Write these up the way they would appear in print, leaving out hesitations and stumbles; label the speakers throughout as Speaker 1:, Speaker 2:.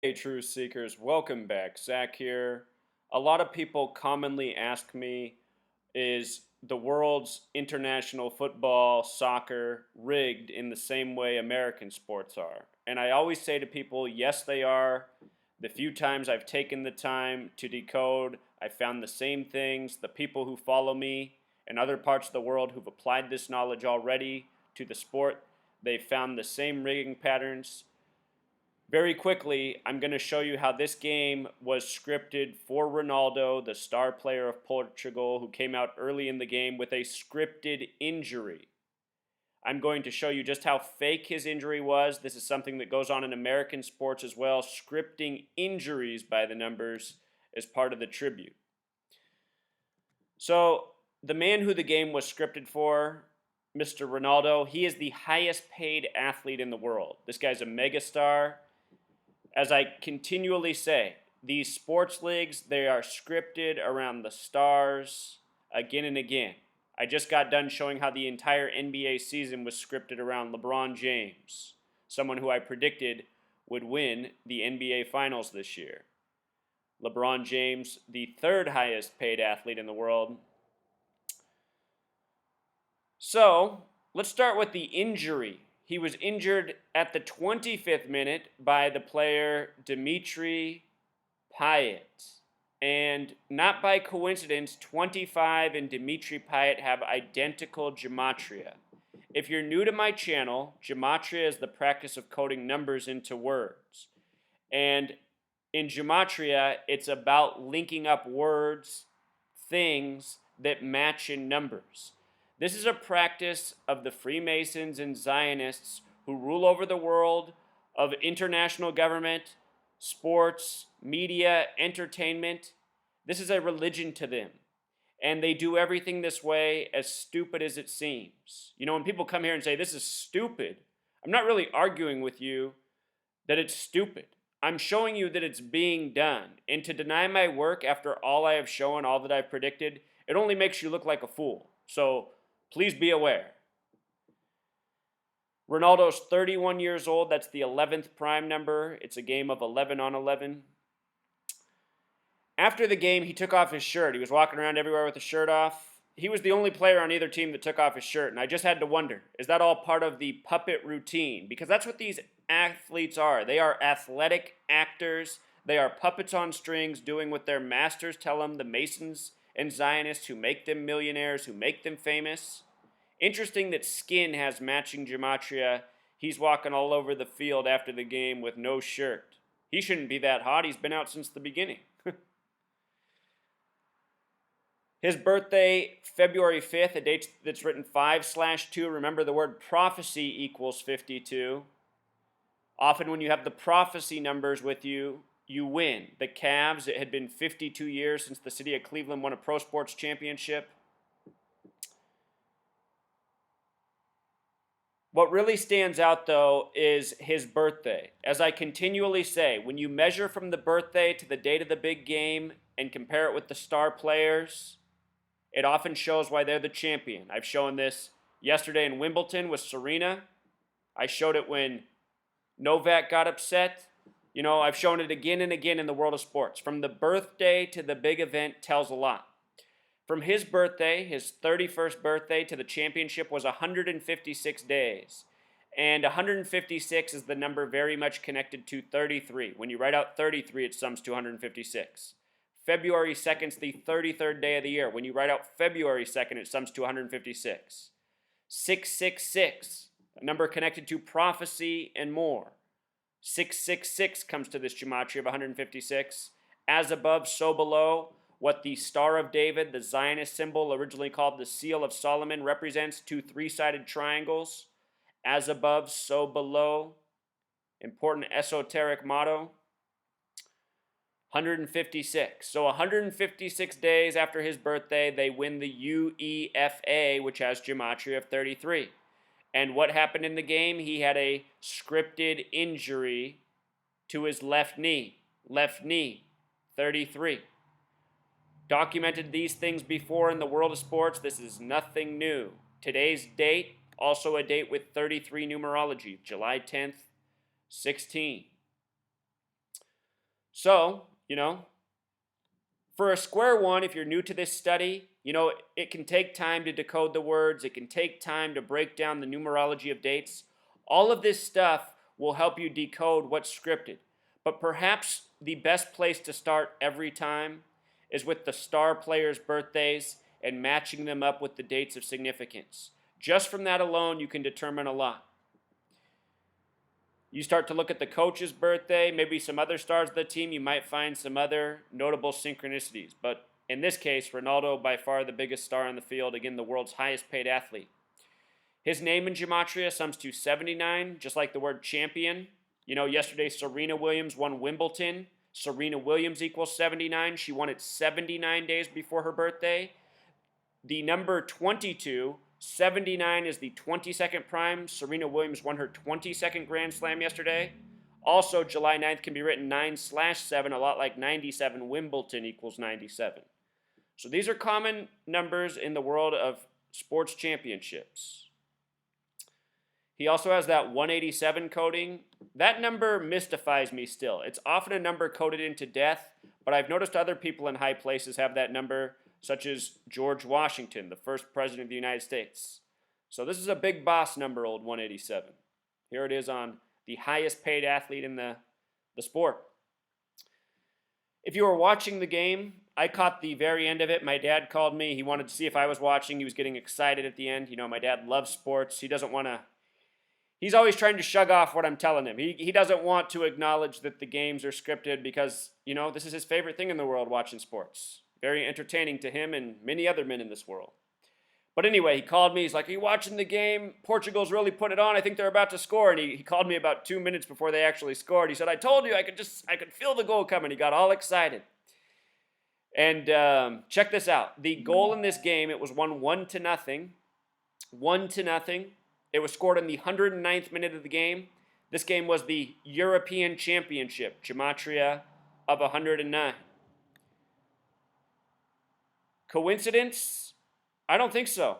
Speaker 1: Hey, Truth Seekers, welcome back. Zach here. A lot of people commonly ask me, is the world's international football, soccer rigged in the same way American sports are? And I always say to people, yes, they are. The few times I've taken the time to decode, I found the same things. The people who follow me in other parts of the world who've applied this knowledge already to the sport, they've found the same rigging patterns. Very quickly, I'm going to show you how this game was scripted for Ronaldo, the star player of Portugal, who came out early in the game with a scripted injury. I'm going to show you just how fake his injury was. This is something that goes on in American sports as well. Scripting injuries by the numbers as part of the tribute. So, the man who the game was scripted for, Mr. Ronaldo, he is the highest paid athlete in the world. This guy's a megastar. As I continually say, these sports leagues, they are scripted around the stars again and again. I just got done showing how the entire NBA season was scripted around LeBron James, someone who I predicted would win the NBA Finals this year. LeBron James, the third highest paid athlete in the world. So, let's start with the injury. He was injured at the 25th minute by the player Dimitri Payet. And not by coincidence, 25 and Dimitri Payet have identical gematria. If you're new to my channel, gematria is the practice of coding numbers into words. And in gematria, it's about linking up words, things that match in numbers. This is a practice of the Freemasons and Zionists who rule over the world, of international government, sports, media, entertainment. This is a religion to them. And they do everything this way, as stupid as it seems. You know, when people come here and say, this is stupid, I'm not really arguing with you that it's stupid. I'm showing you that it's being done. And to deny my work after all I have shown, all that I've predicted, it only makes you look like a fool. So please be aware. Ronaldo's 31 years old. That's the 11th prime number. It's a game of 11 on 11. After the game, he took off his shirt. He was walking around everywhere with his shirt off. He was the only player on either team that took off his shirt, and I just had to wonder, is that all part of the puppet routine? Because that's what these athletes are. They are athletic actors. They are puppets on strings doing what their masters tell them, the Masons and Zionists who make them millionaires, who make them famous. Interesting that Skin has matching gematria. He's walking all over the field after the game with no shirt. He shouldn't be that hot. He's been out since the beginning. His birthday, February 5th, a date that's written 5/2. Remember, the word prophecy equals 52. Often when you have the prophecy numbers with you, you win. The Cavs, it had been 52 years since the city of Cleveland won a pro sports championship. What really stands out, though, is his birthday. As I continually say, when you measure from the birthday to the date of the big game and compare it with the star players, it often shows why they're the champion. I've shown this yesterday in Wimbledon with Serena. I showed it when Novak got upset. You know, I've shown it again and again in the world of sports. From the birthday to the big event tells a lot. From his birthday, his 31st birthday, to the championship was 156 days. And 156 is the number very much connected to 33. When you write out 33, it sums to 156. February 2nd is the 33rd day of the year. When you write out February 2nd, it sums to 156. 666, a number connected to prophecy and more. 666 comes to this gematria of 156. As above, so below. What the Star of David, the Zionist symbol, originally called the Seal of Solomon, represents, two three-sided triangles. As above, so below. Important esoteric motto. 156. So 156 days after his birthday, they win the UEFA, which has gematria of 33. And what happened in the game? He had a scripted injury to his left knee. Left knee, 33. Documented these things before in the world of sports. This is nothing new. Today's date, also a date with 33 numerology, July 10th, 16. So, for a square one, if you're new to this study, it can take time to decode the words. It can take time to break down the numerology of dates. All of this stuff will help you decode what's scripted. But perhaps the best place to start every time is with the star players' birthdays and matching them up with the dates of significance. Just from that alone, you can determine a lot. You start to look at the coach's birthday, maybe some other stars of the team, you might find some other notable synchronicities. But in this case, Ronaldo, by far the biggest star on the field, again, the world's highest paid athlete. His name in gematria sums to 79, just like the word champion. Yesterday Serena Williams won Wimbledon. Serena Williams equals 79. She won it 79 days before her birthday. The number 22, 79 is the 22nd prime. Serena Williams won her 22nd Grand Slam yesterday. Also, July 9th can be written 9/7, a lot like 97. Wimbledon equals 97. So these are common numbers in the world of sports championships. He also has that 187 coding. That number mystifies me still. It's often a number coded into death, but I've noticed other people in high places have that number, such as George Washington, the first president of the United States. So this is a big boss number, old 187. Here it is on the highest paid athlete in the sport. If you were watching the game, I caught the very end of it. My dad called me. He wanted to see if I was watching. He was getting excited at the end. My dad loves sports. He's always trying to shrug off what I'm telling him. He doesn't want to acknowledge that the games are scripted because, this is his favorite thing in the world, watching sports. Very entertaining to him and many other men in this world. But anyway, he called me. He's like, "Are you watching the game? Portugal's really putting it on. I think they're about to score." And he called me about 2 minutes before they actually scored. He said, "I told you, I could feel the goal coming." He got all excited. And check this out. The goal in this game, it was won 1-0. 1-0. It was scored in the 109th minute of the game. This game was the European Championship, gematria of 109. Coincidence? I don't think so.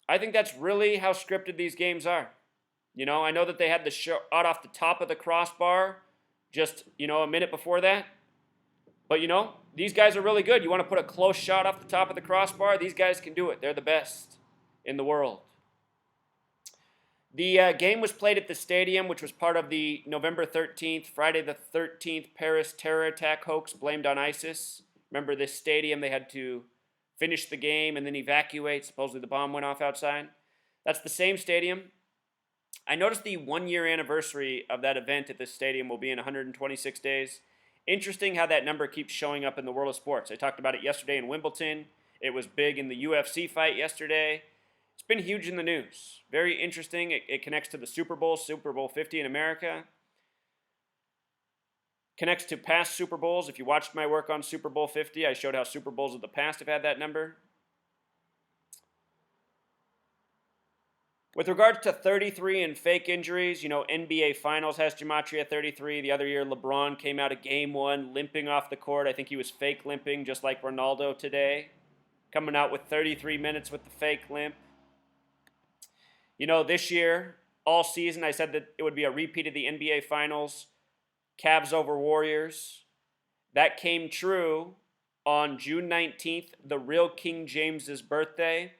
Speaker 1: I think that's really how scripted these games are. I know that they had the shot off the top of the crossbar just, a minute before that. But, these guys are really good. You want to put a close shot off the top of the crossbar? These guys can do it. They're the best in the world. The game was played at the stadium, which was part of the November 13th, Friday the 13th Paris terror attack hoax blamed on ISIS. Remember this stadium? They had to finish the game and then evacuate. Supposedly the bomb went off outside. That's the same stadium. I noticed the 1-year anniversary of that event at this stadium will be in 126 days. Interesting how that number keeps showing up in the world of sports. I talked about it yesterday in Wimbledon. It was big in the UFC fight yesterday. It's been huge in the news. Very interesting. It connects to the Super Bowl 50 in America. Connects to past Super Bowls. If you watched my work on Super Bowl 50, I showed how Super Bowls of the past have had that number. With regards to 33 and fake injuries, NBA Finals has gematria 33. The other year, LeBron came out of Game 1 limping off the court. I think he was fake limping, just like Ronaldo today. Coming out with 33 minutes with the fake limp. This year, all season, I said that it would be a repeat of the NBA Finals. Cavs over Warriors. That came true on June 19th, the real King James's birthday.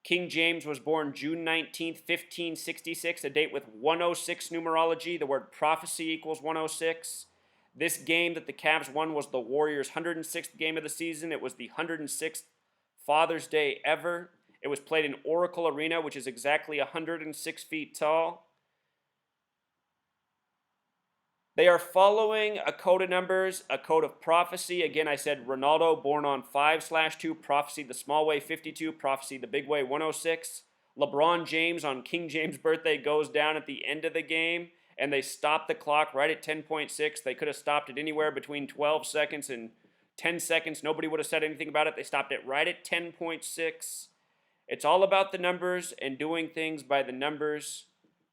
Speaker 1: King James was born June 19th, 1566, a date with 106 numerology. The word prophecy equals 106. This game that the Cavs won was the Warriors' 106th game of the season. It was the 106th Father's Day ever. It was played in Oracle Arena, which is exactly 106 feet tall. They are following a code of numbers, a code of prophecy. Again, I said Ronaldo, born on 5/2, prophecy the small way 52, prophecy the big way 106. LeBron James on King James' birthday goes down at the end of the game, and they stop the clock right at 10.6. They could have stopped it anywhere between 12 seconds and 10 seconds. Nobody would have said anything about it. They stopped it right at 10.6. It's all about the numbers and doing things by the numbers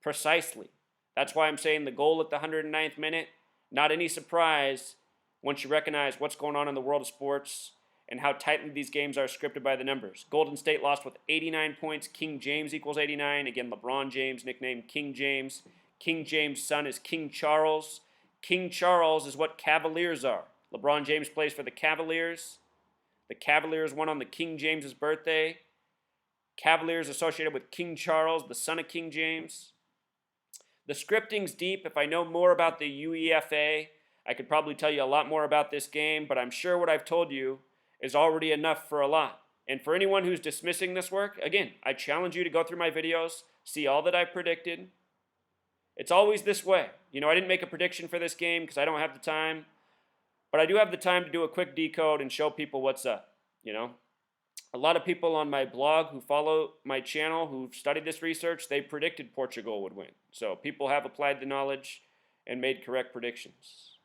Speaker 1: precisely. That's why I'm saying the goal at the 109th minute, not any surprise once you recognize what's going on in the world of sports and how tightly these games are scripted by the numbers. Golden State lost with 89 points. King James equals 89. Again, LeBron James, nicknamed King James. King James' son is King Charles. King Charles is what Cavaliers are. LeBron James plays for the Cavaliers. The Cavaliers won on the King James's birthday. Cavaliers associated with King Charles, the son of King James. The scripting's deep. If I know more about the UEFA, I could probably tell you a lot more about this game, but I'm sure what I've told you is already enough for a lot. And for anyone who's dismissing this work, again, I challenge you to go through my videos, see all that I've predicted. It's always this way. You know, I didn't make a prediction for this game because I don't have the time, but I do have the time to do a quick decode and show people what's up, you know. A lot of people on my blog who follow my channel who've studied this research, they predicted Portugal would win. So people have applied the knowledge and made correct predictions.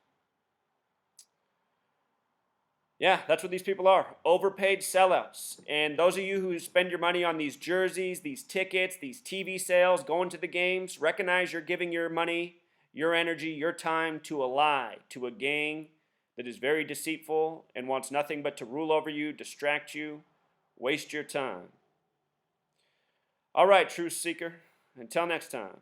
Speaker 1: Yeah, that's what these people are. Overpaid sellouts. And those of you who spend your money on these jerseys, these tickets, these TV sales, going to the games, recognize you're giving your money, your energy, your time to a lie, to a gang that is very deceitful and wants nothing but to rule over you, distract you, waste your time. All right, truth seeker. Until next time.